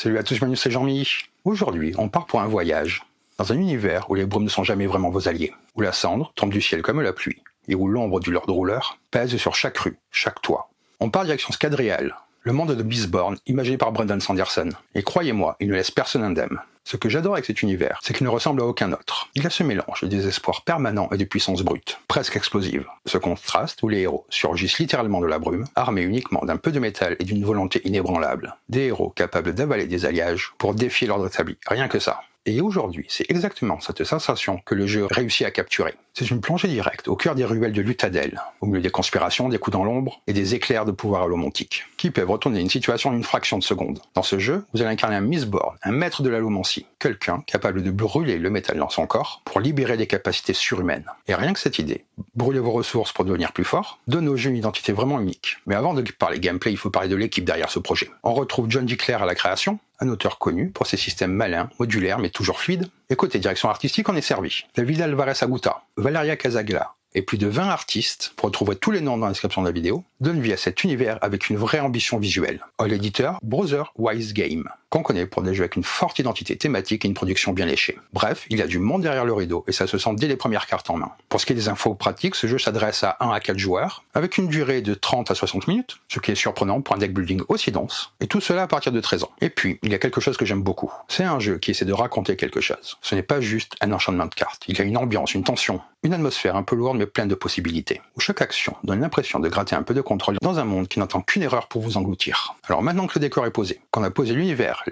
Salut à tous, bienvenue, c'est Jean-Mi. Aujourd'hui, on part pour un voyage dans un univers où les brumes ne sont jamais vraiment vos alliés, où la cendre tombe du ciel comme la pluie, et où l'ombre du Lord Ruler pèse sur chaque rue, chaque toit. On part direction Scadrial, le monde de Mistborn, imaginé par Brandon Sanderson. Et croyez-moi, il ne laisse personne indemne. Ce que j'adore avec cet univers, c'est qu'il ne ressemble à aucun autre. Il a ce mélange de désespoir permanent et de puissance brute, presque explosive. Ce contraste où les héros surgissent littéralement de la brume, armés uniquement d'un peu de métal et d'une volonté inébranlable. Des héros capables d'avaler des alliages pour défier l'ordre établi, rien que ça. Et aujourd'hui, c'est exactement cette sensation que le jeu réussit à capturer. C'est une plongée directe au cœur des ruelles de Luthadel, au milieu des conspirations, des coups dans l'ombre et des éclairs de pouvoir allomantique, qui peuvent retourner une situation en une fraction de seconde. Dans ce jeu, vous allez incarner un Mistborn, un maître de l'allomancie, quelqu'un capable de brûler le métal dans son corps pour libérer des capacités surhumaines. Et rien que cette idée, brûler vos ressources pour devenir plus fort, donne au jeu une identité vraiment unique. Mais avant de parler gameplay, il faut parler de l'équipe derrière ce projet. On retrouve John D. Clair à la création, un auteur connu pour ses systèmes malins, modulaires mais toujours fluides. Et côté direction artistique, on est servi. David Alvarez Aguta, Valeria Casagla et plus de 20 artistes, pour retrouver tous les noms dans la description de la vidéo, donnent vie à cet univers avec une vraie ambition visuelle. L'éditeur, Brother Wise Game, qu'on connaît pour des jeux avec une forte identité thématique et une production bien léchée. Bref, il y a du monde derrière le rideau et ça se sent dès les premières cartes en main. Pour ce qui est des infos pratiques, ce jeu s'adresse à 1 à 4 joueurs, avec une durée de 30 à 60 minutes, ce qui est surprenant pour un deck building aussi dense, et tout cela à partir de 13 ans. Et puis, il y a quelque chose que j'aime beaucoup. C'est un jeu qui essaie de raconter quelque chose. Ce n'est pas juste un enchaînement de cartes. Il y a une ambiance, une tension, une atmosphère un peu lourde mais pleine de possibilités, où chaque action donne l'impression de gratter un peu de contrôle dans un monde qui n'entend qu'une erreur pour vous engloutir. Alors maintenant que le décor est posé, qu'on a posé l'univers,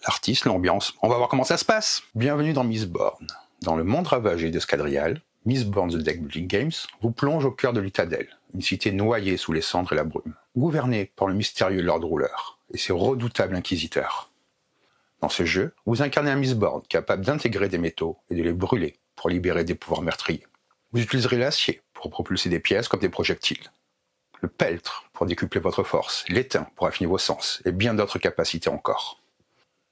l'artiste, l'ambiance, on va voir comment ça se passe. Bienvenue dans Mistborn. Dans le monde ravagé de Scadrial, Mistborn The Deck Building Games vous plonge au cœur de Luthadel, une cité noyée sous les cendres et la brume, gouvernée par le mystérieux Lord Ruler et ses redoutables inquisiteurs. Dans ce jeu, vous incarnez un Mistborn capable d'intégrer des métaux et de les brûler pour libérer des pouvoirs meurtriers. Vous utiliserez l'acier pour propulser des pièces comme des projectiles, le peltre pour décupler votre force, l'étain pour affiner vos sens, et bien d'autres capacités encore.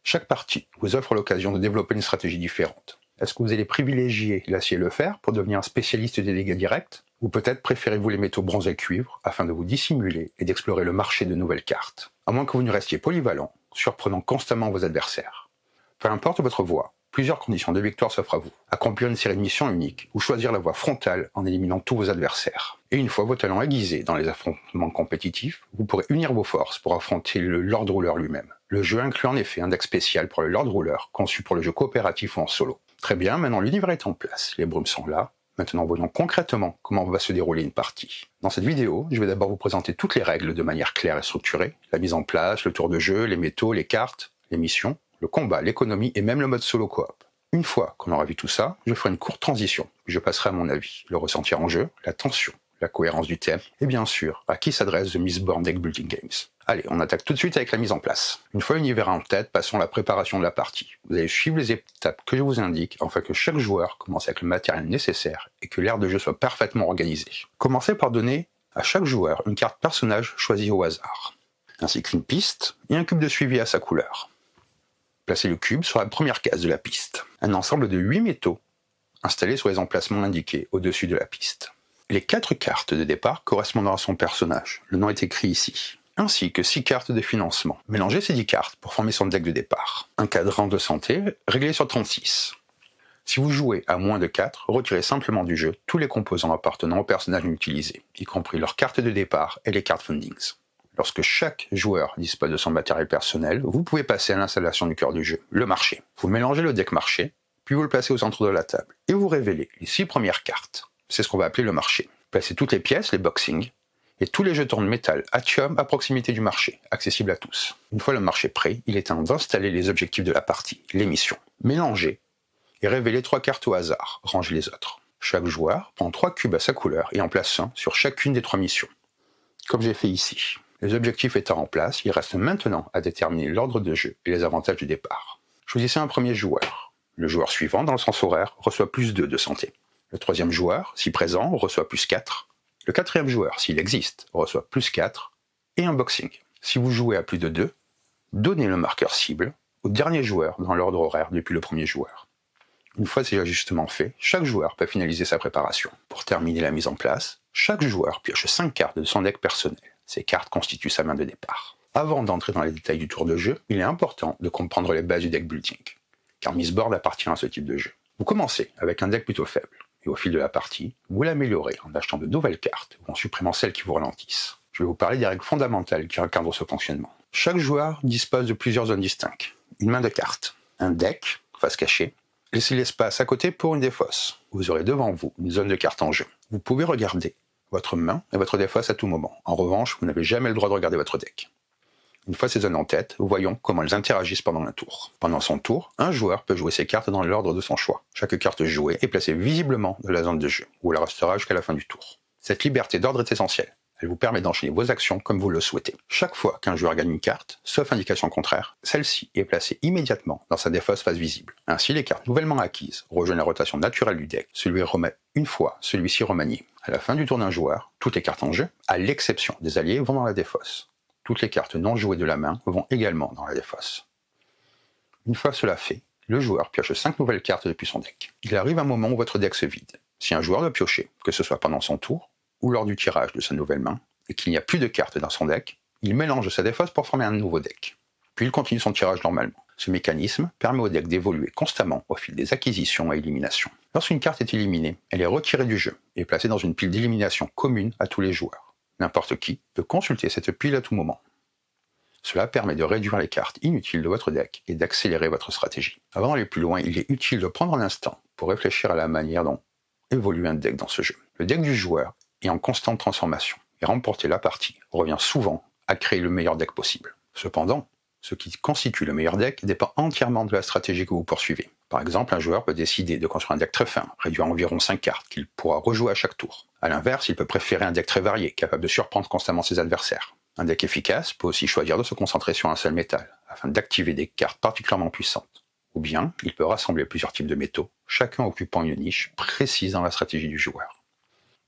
Chaque partie vous offre l'occasion de développer une stratégie différente. Est-ce que vous allez privilégier l'acier et le fer pour devenir un spécialiste des dégâts directs, ou peut-être préférez-vous les métaux bronze et cuivre afin de vous dissimuler et d'explorer le marché de nouvelles cartes, à moins que vous ne restiez polyvalent, surprenant constamment vos adversaires. Peu importe votre voie, plusieurs conditions de victoire s'offrent à vous. Accomplir une série de missions uniques ou choisir la voie frontale en éliminant tous vos adversaires. Et une fois vos talents aiguisés dans les affrontements compétitifs, vous pourrez unir vos forces pour affronter le Lord Ruler lui-même. Le jeu inclut en effet un deck spécial pour le Lord Ruler conçu pour le jeu coopératif ou en solo. Très bien, maintenant l'univers est en place, les brumes sont là. Maintenant voyons concrètement comment va se dérouler une partie. Dans cette vidéo, je vais d'abord vous présenter toutes les règles de manière claire et structurée, la mise en place, le tour de jeu, les métaux, les cartes, les missions, le combat, l'économie et même le mode solo coop. Une fois qu'on aura vu tout ça, je ferai une courte transition, puis je passerai à mon avis, le ressenti en jeu, la tension, la cohérence du thème, et bien sûr, à qui s'adresse The Mistborn Deck Building Games. Allez, on attaque tout de suite avec la mise en place. Une fois l'univers en tête, passons à la préparation de la partie. Vous allez suivre les étapes que je vous indique, afin que chaque joueur commence avec le matériel nécessaire et que l'aire de jeu soit parfaitement organisée. Commencez par donner à chaque joueur une carte personnage choisie au hasard, ainsi qu'une piste et un cube de suivi à sa couleur. Placez le cube sur la première case de la piste. Un ensemble de 8 métaux installés sur les emplacements indiqués au-dessus de la piste. Les 4 cartes de départ correspondant à son personnage, le nom est écrit ici, ainsi que 6 cartes de financement. Mélangez ces 10 cartes pour former son deck de départ. Un cadran de santé réglé sur 36. Si vous jouez à moins de 4, retirez simplement du jeu tous les composants appartenant au personnage utilisé, y compris leurs cartes de départ et les cartes fundings. Lorsque chaque joueur dispose de son matériel personnel, vous pouvez passer à l'installation du cœur du jeu, le marché. Vous mélangez le deck marché, puis vous le placez au centre de la table, et vous révélez les 6 premières cartes. C'est ce qu'on va appeler le marché. Placez toutes les pièces, les boxings, et tous les jetons de métal Atium à proximité du marché, accessibles à tous. Une fois le marché prêt, il est temps d'installer les objectifs de la partie, les missions. Mélangez et révélez 3 cartes au hasard, rangez les autres. Chaque joueur prend 3 cubes à sa couleur et en place un sur chacune des 3 missions, comme j'ai fait ici. Les objectifs étant en place, il reste maintenant à déterminer l'ordre de jeu et les avantages du départ. Choisissez un premier joueur. Le joueur suivant, dans le sens horaire, reçoit plus 2 de santé. Le troisième joueur, si présent, reçoit plus 4. Le quatrième joueur, s'il existe, reçoit plus 4. Et un boxing. Si vous jouez à plus de 2, donnez le marqueur cible au dernier joueur dans l'ordre horaire depuis le premier joueur. Une fois ces ajustements faits, chaque joueur peut finaliser sa préparation. Pour terminer la mise en place, chaque joueur pioche 5 cartes de son deck personnel. Ces cartes constituent sa main de départ. Avant d'entrer dans les détails du tour de jeu, il est important de comprendre les bases du deck building, car Mistborn appartient à ce type de jeu. Vous commencez avec un deck plutôt faible, et au fil de la partie, vous l'améliorez en achetant de nouvelles cartes ou en supprimant celles qui vous ralentissent. Je vais vous parler des règles fondamentales qui encadrent ce fonctionnement. Chaque joueur dispose de plusieurs zones distinctes. Une main de cartes, un deck, face cachée, laissez l'espace à côté pour une défausse. Vous aurez devant vous une zone de cartes en jeu. Vous pouvez regarder votre main et votre défausse à tout moment. En revanche, vous n'avez jamais le droit de regarder votre deck. Une fois ces zones en tête, voyons comment elles interagissent pendant un tour. Pendant son tour, un joueur peut jouer ses cartes dans l'ordre de son choix. Chaque carte jouée est placée visiblement dans la zone de jeu, où elle restera jusqu'à la fin du tour. Cette liberté d'ordre est essentielle. Elle vous permet d'enchaîner vos actions comme vous le souhaitez. Chaque fois qu'un joueur gagne une carte, sauf indication contraire, celle-ci est placée immédiatement dans sa défausse face visible. Ainsi, les cartes nouvellement acquises rejoignent la rotation naturelle du deck, une fois celui-ci remanié. À la fin du tour d'un joueur, toutes les cartes en jeu, à l'exception des alliés, vont dans la défausse. Toutes les cartes non jouées de la main vont également dans la défausse. Une fois cela fait, le joueur pioche 5 nouvelles cartes depuis son deck. Il arrive un moment où votre deck se vide. Si un joueur doit piocher, que ce soit pendant son tour, ou lors du tirage de sa nouvelle main, et qu'il n'y a plus de cartes dans son deck, il mélange sa défausse pour former un nouveau deck. Puis il continue son tirage normalement. Ce mécanisme permet au deck d'évoluer constamment au fil des acquisitions et éliminations. Lorsqu'une carte est éliminée, elle est retirée du jeu et placée dans une pile d'élimination commune à tous les joueurs. N'importe qui peut consulter cette pile à tout moment. Cela permet de réduire les cartes inutiles de votre deck et d'accélérer votre stratégie. Avant d'aller plus loin, il est utile de prendre un instant pour réfléchir à la manière dont évolue un deck dans ce jeu. Le deck du joueur est en constante transformation, et remporter la partie revient souvent à créer le meilleur deck possible. Cependant, ce qui constitue le meilleur deck dépend entièrement de la stratégie que vous poursuivez. Par exemple, un joueur peut décider de construire un deck très fin, réduit à environ 5 cartes, qu'il pourra rejouer à chaque tour. A l'inverse, il peut préférer un deck très varié, capable de surprendre constamment ses adversaires. Un deck efficace peut aussi choisir de se concentrer sur un seul métal, afin d'activer des cartes particulièrement puissantes. Ou bien, il peut rassembler plusieurs types de métaux, chacun occupant une niche précise dans la stratégie du joueur.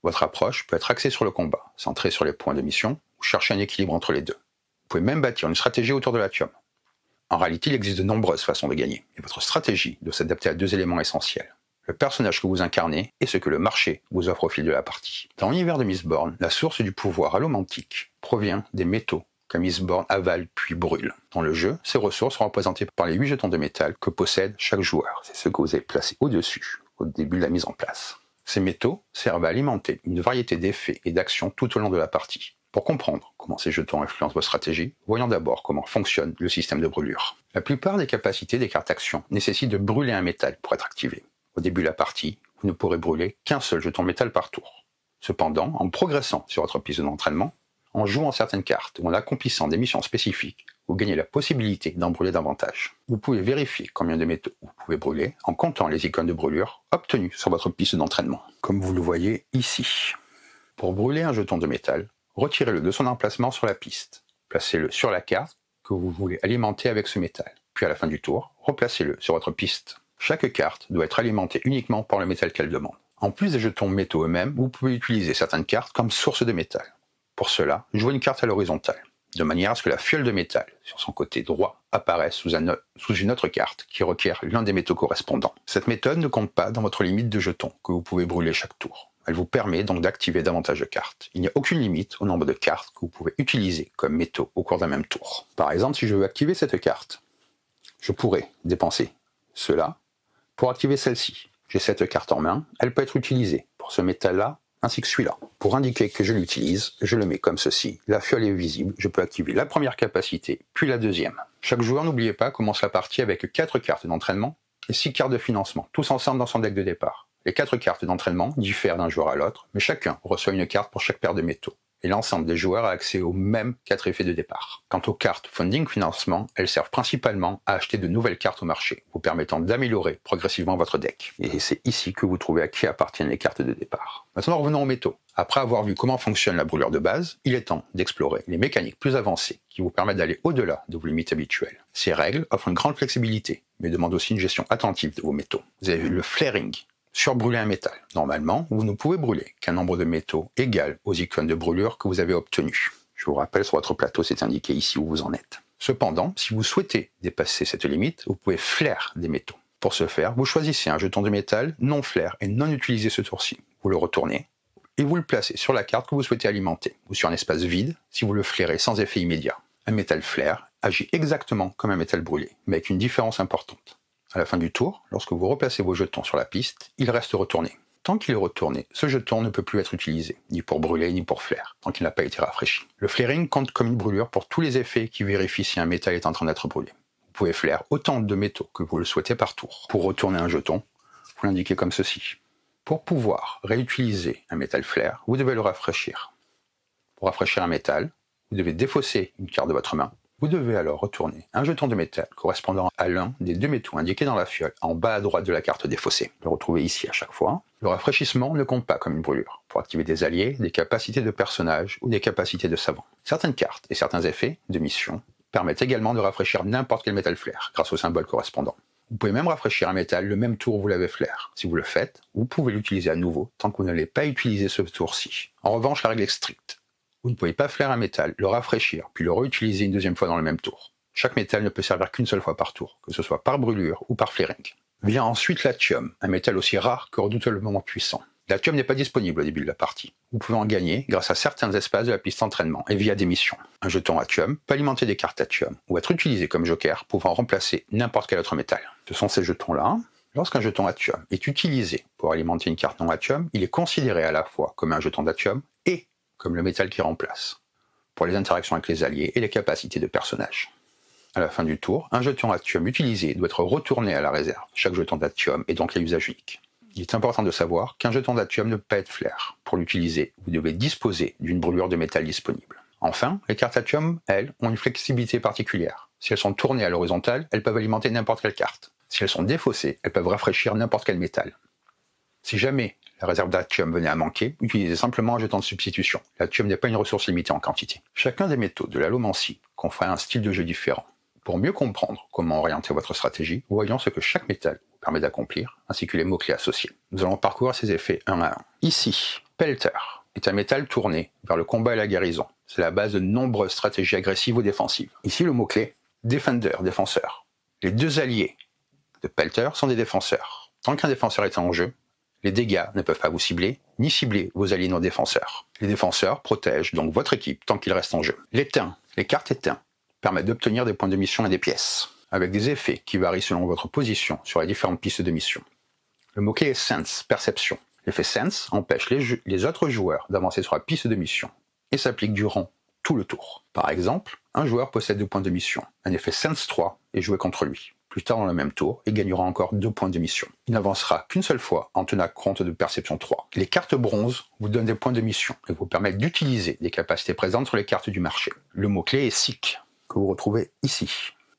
Votre approche peut être axée sur le combat, centrée sur les points de mission, ou chercher un équilibre entre les deux. Vous pouvez même bâtir une stratégie autour de l'atium. En réalité, il existe de nombreuses façons de gagner, et votre stratégie doit s'adapter à 2 éléments essentiels. Le personnage que vous incarnez et ce que le marché vous offre au fil de la partie. Dans l'univers de Mistborn, la source du pouvoir allomantique provient des métaux que Mistborn avale puis brûle. Dans le jeu, ces ressources sont représentées par les 8 jetons de métal que possède chaque joueur. C'est ce que vous avez placé au-dessus, au début de la mise en place. Ces métaux servent à alimenter une variété d'effets et d'actions tout au long de la partie. Pour comprendre comment ces jetons influencent votre stratégie, voyons d'abord comment fonctionne le système de brûlure. La plupart des capacités des cartes actions nécessitent de brûler un métal pour être activées. Au début de la partie, vous ne pourrez brûler qu'un seul jeton métal par tour. Cependant, en progressant sur votre piste d'entraînement, en jouant certaines cartes ou en accomplissant des missions spécifiques, vous gagnez la possibilité d'en brûler davantage. Vous pouvez vérifier combien de métaux vous pouvez brûler en comptant les icônes de brûlure obtenues sur votre piste d'entraînement, comme vous le voyez ici. Pour brûler un jeton de métal, retirez-le de son emplacement sur la piste. Placez-le sur la carte que vous voulez alimenter avec ce métal. Puis à la fin du tour, replacez-le sur votre piste. Chaque carte doit être alimentée uniquement par le métal qu'elle demande. En plus des jetons métaux eux-mêmes, vous pouvez utiliser certaines cartes comme source de métal. Pour cela, jouez une carte à l'horizontale, de manière à ce que la fiole de métal, sur son côté droit, apparaisse sous une autre carte qui requiert l'un des métaux correspondants. Cette méthode ne compte pas dans votre limite de jetons que vous pouvez brûler chaque tour. Elle vous permet donc d'activer davantage de cartes. Il n'y a aucune limite au nombre de cartes que vous pouvez utiliser comme métaux au cours d'un même tour. Par exemple, si je veux activer cette carte, je pourrais dépenser cela pour activer celle-ci. J'ai cette carte en main, elle peut être utilisée pour ce métal-là, ainsi que celui-là. Pour indiquer que je l'utilise, je le mets comme ceci. La fiole est visible, je peux activer la première capacité, puis la deuxième. Chaque joueur, n'oubliez pas, commence la partie avec 4 cartes d'entraînement et 6 cartes de financement, tous ensemble dans son deck de départ. Les 4 cartes d'entraînement diffèrent d'un joueur à l'autre, mais chacun reçoit une carte pour chaque paire de métaux. Et l'ensemble des joueurs a accès aux mêmes 4 effets de départ. Quant aux cartes Funding Financement, elles servent principalement à acheter de nouvelles cartes au marché, vous permettant d'améliorer progressivement votre deck. Et c'est ici que vous trouvez à qui appartiennent les cartes de départ. Maintenant revenons aux métaux. Après avoir vu comment fonctionne la brûlure de base, il est temps d'explorer les mécaniques plus avancées qui vous permettent d'aller au-delà de vos limites habituelles. Ces règles offrent une grande flexibilité, mais demandent aussi une gestion attentive de vos métaux. Vous avez vu le flaring. Surbrûler un métal. Normalement, vous ne pouvez brûler qu'un nombre de métaux égal aux icônes de brûlure que vous avez obtenues. Je vous rappelle, sur votre plateau, c'est indiqué ici où vous en êtes. Cependant, si vous souhaitez dépasser cette limite, vous pouvez flair des métaux. Pour ce faire, vous choisissez un jeton de métal non flair et non utilisé ce tour-ci. Vous le retournez et vous le placez sur la carte que vous souhaitez alimenter, ou sur un espace vide si vous le flairez sans effet immédiat. Un métal flair agit exactement comme un métal brûlé, mais avec une différence importante. À la fin du tour, lorsque vous replacez vos jetons sur la piste, il reste retourné. Tant qu'il est retourné, ce jeton ne peut plus être utilisé, ni pour brûler ni pour flair, tant qu'il n'a pas été rafraîchi. Le flaring compte comme une brûlure pour tous les effets qui vérifient si un métal est en train d'être brûlé. Vous pouvez flair autant de métaux que vous le souhaitez par tour. Pour retourner un jeton, vous l'indiquez comme ceci. Pour pouvoir réutiliser un métal flair, vous devez le rafraîchir. Pour rafraîchir un métal, vous devez défausser une carte de votre main. Vous devez alors retourner un jeton de métal correspondant à l'un des deux métaux indiqués dans la fiole en bas à droite de la carte défaussée. Le retrouver ici à chaque fois. Le rafraîchissement ne compte pas comme une brûlure pour activer des alliés, des capacités de personnage ou des capacités de savant. Certaines cartes et certains effets de mission permettent également de rafraîchir n'importe quel métal flair grâce au symbole correspondant. Vous pouvez même rafraîchir un métal le même tour où vous l'avez flair. Si vous le faites, vous pouvez l'utiliser à nouveau tant que vous ne l'avez pas utilisé ce tour-ci. En revanche, la règle est stricte. Vous ne pouvez pas flair un métal, le rafraîchir, puis le réutiliser une deuxième fois dans le même tour. Chaque métal ne peut servir qu'une seule fois par tour, que ce soit par brûlure ou par flaring. Vient ensuite l'athium, un métal aussi rare que redoutablement puissant. L'athium n'est pas disponible au début de la partie. Vous pouvez en gagner grâce à certains espaces de la piste d'entraînement et via des missions. Un jeton athium peut alimenter des cartes athium ou être utilisé comme joker pouvant remplacer n'importe quel autre métal. Ce sont ces jetons-là. Lorsqu'un jeton athium est utilisé pour alimenter une carte non athium, il est considéré à la fois comme un jeton d'athium et comme le métal qui remplace, pour les interactions avec les alliés et les capacités de personnage. À la fin du tour, un jeton athium utilisé doit être retourné à la réserve. Chaque jeton d'athium est donc à usage unique. Il est important de savoir qu'un jeton d'athium ne peut pas être flair. Pour l'utiliser, vous devez disposer d'une brûlure de métal disponible. Enfin, les cartes athium, elles, ont une flexibilité particulière. Si elles sont tournées à l'horizontale, elles peuvent alimenter n'importe quelle carte. Si elles sont défaussées, elles peuvent rafraîchir n'importe quel métal. Si jamais la réserve d'athium venait à manquer, utilisez simplement un jeton de substitution. L'athium n'est pas une ressource limitée en quantité. Chacun des métaux de l'allomancie confère un style de jeu différent. Pour mieux comprendre comment orienter votre stratégie, voyons ce que chaque métal vous permet d'accomplir, ainsi que les mots-clés associés. Nous allons parcourir ces effets un à un. Ici, Pelter est un métal tourné vers le combat et la guérison. C'est la base de nombreuses stratégies agressives ou défensives. Ici, le mot-clé, Defender, défenseur. Les deux alliés de Pelter sont des défenseurs. Tant qu'un défenseur est en jeu, les dégâts ne peuvent pas vous cibler, ni cibler vos alliés non défenseurs. Les défenseurs protègent donc votre équipe tant qu'il reste en jeu. L'éteint, les cartes éteints, permettent d'obtenir des points de mission et des pièces, avec des effets qui varient selon votre position sur les différentes pistes de mission. Le mot-clé est Sense, perception. L'effet Sense empêche les autres joueurs d'avancer sur la piste de mission, et s'applique durant tout le tour. Par exemple, un joueur possède 2 points de mission. Un effet Sense 3 est joué contre lui. Plus tard dans le même tour, il gagnera encore 2 points de mission. Il n'avancera qu'une seule fois en tenant compte de perception 3. Les cartes bronze vous donnent des points de mission et vous permettent d'utiliser des capacités présentes sur les cartes du marché. Le mot-clé est Seek, que vous retrouvez ici.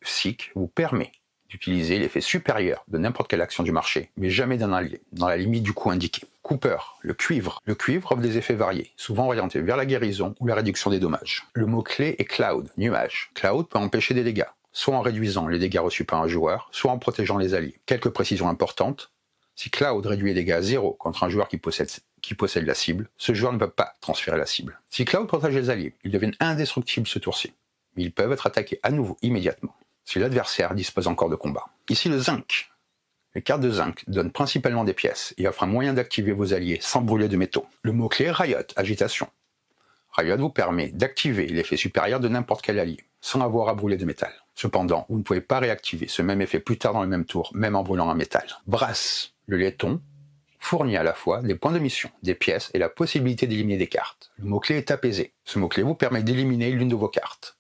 Seek vous permet d'utiliser l'effet supérieur de n'importe quelle action du marché, mais jamais d'un allié, dans la limite du coût indiqué. Cooper, le cuivre. Le cuivre offre des effets variés, souvent orientés vers la guérison ou la réduction des dommages. Le mot-clé est Cloud, nuage. Cloud peut empêcher des dégâts, soit en réduisant les dégâts reçus par un joueur, soit en protégeant les alliés. Quelques précisions importantes. Si Cloud réduit les dégâts à 0 contre un joueur qui possède la cible, ce joueur ne peut pas transférer la cible. Si Cloud protège les alliés, ils deviennent indestructibles ce tour-ci, mais ils peuvent être attaqués à nouveau immédiatement, si l'adversaire dispose encore de combat. Ici le zinc. Les cartes de zinc donnent principalement des pièces et offrent un moyen d'activer vos alliés sans brûler de métaux. Le mot-clé est Riot, agitation. Riot vous permet d'activer l'effet supérieur de n'importe quel allié, sans avoir à brûler de métal. Cependant, vous ne pouvez pas réactiver ce même effet plus tard dans le même tour, même en brûlant un métal. Brass, le laiton, fournit à la fois des points de mission, des pièces et la possibilité d'éliminer des cartes. Le mot-clé est apaiser. Ce mot-clé vous permet d'éliminer l'une de vos cartes,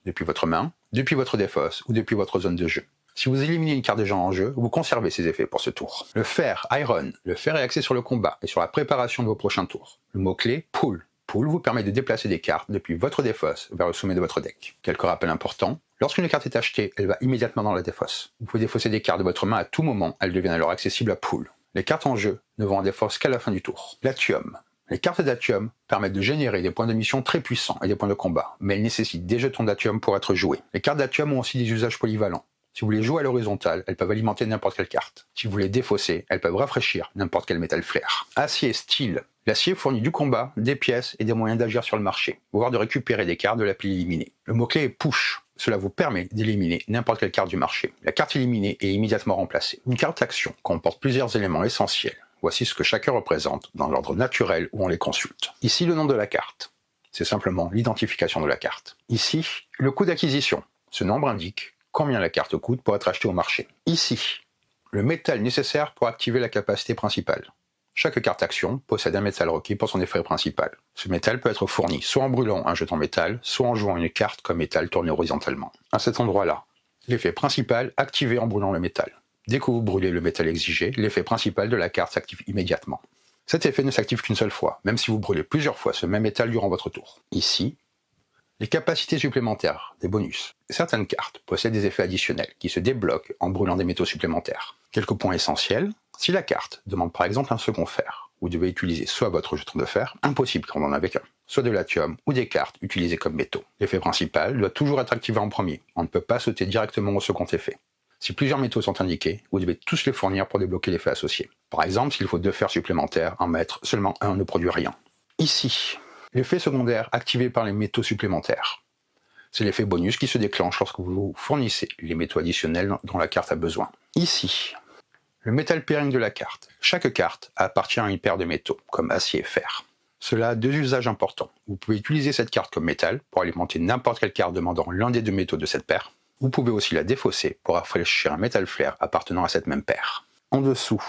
depuis votre main, depuis votre défausse ou depuis votre zone de jeu. Si vous éliminez une carte déjà en jeu, vous conservez ces effets pour ce tour. Le fer, Iron. Le fer est axé sur le combat et sur la préparation de vos prochains tours. Le mot-clé, Pull. Pull vous permet de déplacer des cartes depuis votre défausse vers le sommet de votre deck. Quelques rappels importants. Lorsqu'une carte est achetée, elle va immédiatement dans la défausse. Vous pouvez défausser des cartes de votre main à tout moment, elles deviennent alors accessibles à Pull. Les cartes en jeu ne vont en défausse qu'à la fin du tour. L'athium. Les cartes d'athium permettent de générer des points de mission très puissants et des points de combat, mais elles nécessitent des jetons d'athium pour être jouées. Les cartes d'athium ont aussi des usages polyvalents. Si vous les jouez à l'horizontale, elles peuvent alimenter n'importe quelle carte. Si vous les défaussez, elles peuvent rafraîchir n'importe quel métal flair. Acier, steel. L'acier fournit du combat, des pièces et des moyens d'agir sur le marché, voire de récupérer des cartes de la pile éliminée. Le mot-clé est push. Cela vous permet d'éliminer n'importe quelle carte du marché. La carte éliminée est immédiatement remplacée. Une carte action comporte plusieurs éléments essentiels. Voici ce que chacun représente dans l'ordre naturel où on les consulte. Ici le nom de la carte. c'est simplement l'identification de la carte. Ici, le coût d'acquisition. Ce nombre indique combien la carte coûte pour être achetée au marché. Ici, le métal nécessaire pour activer la capacité principale. Chaque carte action possède un métal requis pour son effet principal. Ce métal peut être fourni soit en brûlant un jeton métal, soit en jouant une carte comme métal tournée horizontalement. À cet endroit-là, l'effet principal activé en brûlant le métal. Dès que vous brûlez le métal exigé, l'effet principal de la carte s'active immédiatement. Cet effet ne s'active qu'une seule fois, même si vous brûlez plusieurs fois ce même métal durant votre tour. Ici, les capacités supplémentaires, des bonus. Certaines cartes possèdent des effets additionnels qui se débloquent en brûlant des métaux supplémentaires. Quelques points essentiels. Si la carte demande par exemple un second fer, vous devez utiliser soit votre jeton de fer, impossible quand on en avait qu'un, soit de l'atium ou des cartes utilisées comme métaux. L'effet principal doit toujours être activé en premier. On ne peut pas sauter directement au second effet. Si plusieurs métaux sont indiqués, vous devez tous les fournir pour débloquer l'effet associé. Par exemple, s'il faut 2 fers supplémentaires, en mettre seulement un ne produit rien. Ici, l'effet secondaire activé par les métaux supplémentaires. C'est l'effet bonus qui se déclenche lorsque vous fournissez les métaux additionnels dont la carte a besoin. Ici, le metal pairing de la carte. Chaque carte appartient à une paire de métaux, comme acier et fer. Cela a 2 usages importants. Vous pouvez utiliser cette carte comme métal pour alimenter n'importe quelle carte demandant l'un des 2 métaux de cette paire. Vous pouvez aussi la défausser pour rafraîchir un metal flare appartenant à cette même paire. En dessous,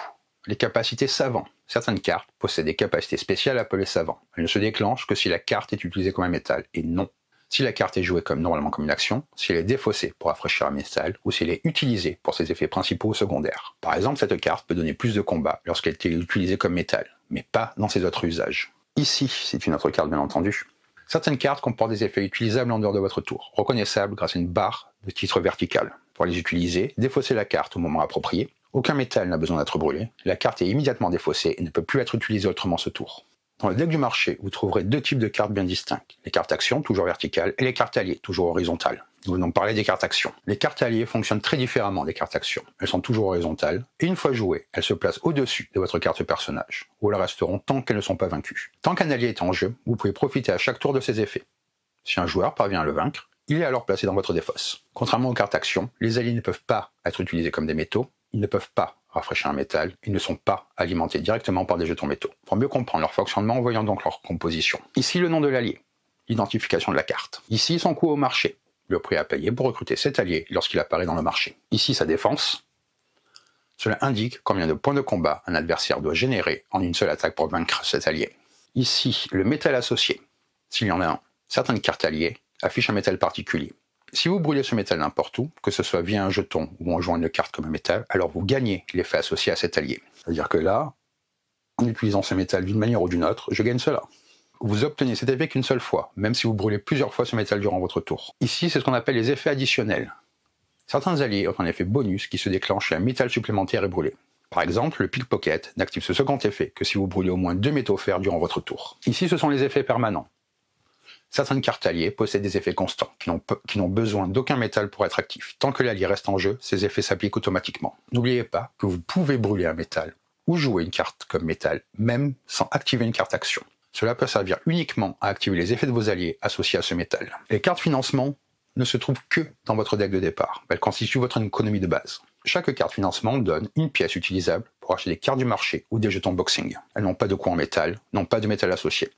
les capacités savants. Certaines cartes possèdent des capacités spéciales appelées savants. Elles ne se déclenchent que si la carte est utilisée comme un métal, et non si la carte est jouée normalement comme une action, si elle est défaussée pour rafraîchir un métal, ou si elle est utilisée pour ses effets principaux ou secondaires. Par exemple, cette carte peut donner plus de combat lorsqu'elle est utilisée comme métal, mais pas dans ses autres usages. Ici, c'est une autre carte bien entendu. Certaines cartes comportent des effets utilisables en dehors de votre tour, reconnaissables grâce à une barre de titre verticale. Pour les utiliser, défaussez la carte au moment approprié. Aucun métal n'a besoin d'être brûlé. La carte est immédiatement défaussée et ne peut plus être utilisée autrement ce tour. Dans le deck du marché, vous trouverez 2 types de cartes bien distincts. Les cartes actions, toujours verticales, et les cartes alliées, toujours horizontales. Nous venons de parler des cartes actions. Les cartes alliées fonctionnent très différemment des cartes actions. Elles sont toujours horizontales, et une fois jouées, elles se placent au-dessus de votre carte personnage, où elles resteront tant qu'elles ne sont pas vaincues. Tant qu'un allié est en jeu, vous pouvez profiter à chaque tour de ses effets. Si un joueur parvient à le vaincre, il est alors placé dans votre défausse. Contrairement aux cartes actions, les alliés ne peuvent pas être utilisés comme des métaux, ils ne peuvent pas rafraîchir un métal, ils ne sont pas alimentés directement par des jetons métaux. Pour mieux comprendre leur fonctionnement, voyons donc leur composition. Ici le nom de l'allié, l'identification de la carte. Ici son coût au marché, le prix à payer pour recruter cet allié lorsqu'il apparaît dans le marché. Ici sa défense, cela indique combien de points de combat un adversaire doit générer en une seule attaque pour vaincre cet allié. Ici le métal associé, s'il y en a un. Certaines cartes alliées affichent un métal particulier. Si vous brûlez ce métal n'importe où, que ce soit via un jeton ou en jouant une carte comme un métal, alors vous gagnez l'effet associé à cet allié. C'est-à-dire que là, en utilisant ce métal d'une manière ou d'une autre, je gagne cela. Vous obtenez cet effet qu'une seule fois, même si vous brûlez plusieurs fois ce métal durant votre tour. Ici, c'est ce qu'on appelle les effets additionnels. Certains alliés ont un effet bonus qui se déclenche si un métal supplémentaire est brûlé. Par exemple, le pickpocket n'active ce second effet que si vous brûlez au moins 2 métaux fer durant votre tour. Ici, ce sont les effets permanents. Certaines cartes alliées possèdent des effets constants, qui n'ont besoin d'aucun métal pour être actifs. Tant que l'allié reste en jeu, ces effets s'appliquent automatiquement. N'oubliez pas que vous pouvez brûler un métal, ou jouer une carte comme métal, même sans activer une carte action. Cela peut servir uniquement à activer les effets de vos alliés associés à ce métal. Les cartes financement ne se trouvent que dans votre deck de départ. Elles constituent votre économie de base. Chaque carte financement donne une pièce utilisable pour acheter des cartes du marché ou des jetons boxing. Elles n'ont pas de coût en métal, n'ont pas de métal associé.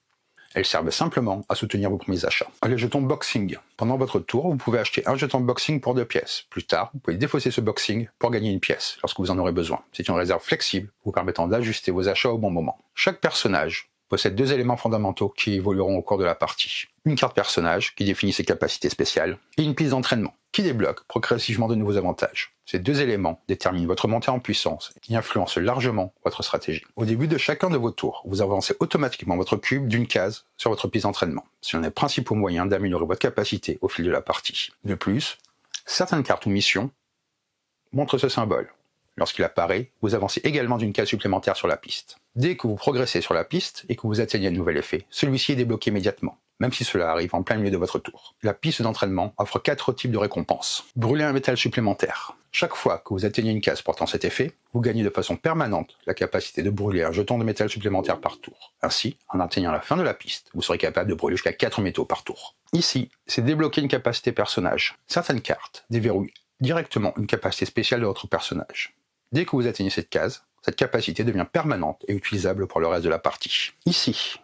Elles servent simplement à soutenir vos premiers achats. Les jetons boxing. Pendant votre tour, vous pouvez acheter un jeton boxing pour 2 pièces. Plus tard, vous pouvez défausser ce boxing pour gagner une pièce lorsque vous en aurez besoin. C'est une réserve flexible vous permettant d'ajuster vos achats au bon moment. Chaque personnage possède 2 éléments fondamentaux qui évolueront au cours de la partie. Une carte personnage qui définit ses capacités spéciales et une piste d'entraînement qui débloque progressivement de nouveaux avantages. Ces 2 éléments déterminent votre montée en puissance et influencent largement votre stratégie. Au début de chacun de vos tours, vous avancez automatiquement votre cube d'une case sur votre piste d'entraînement. C'est un des principaux moyens d'améliorer votre capacité au fil de la partie. De plus, certaines cartes ou missions montrent ce symbole. Lorsqu'il apparaît, vous avancez également d'une case supplémentaire sur la piste. Dès que vous progressez sur la piste et que vous atteignez un nouvel effet, celui-ci est débloqué immédiatement, même si cela arrive en plein milieu de votre tour. La piste d'entraînement offre 4 types de récompenses. Brûler un métal supplémentaire. Chaque fois que vous atteignez une case portant cet effet, vous gagnez de façon permanente la capacité de brûler un jeton de métal supplémentaire par tour. Ainsi, en atteignant la fin de la piste, vous serez capable de brûler jusqu'à 4 métaux par tour. Ici, c'est débloquer une capacité personnage. Certaines cartes déverrouillent directement une capacité spéciale de votre personnage. Dès que vous atteignez cette case, cette capacité devient permanente et utilisable pour le reste de la partie. Ici,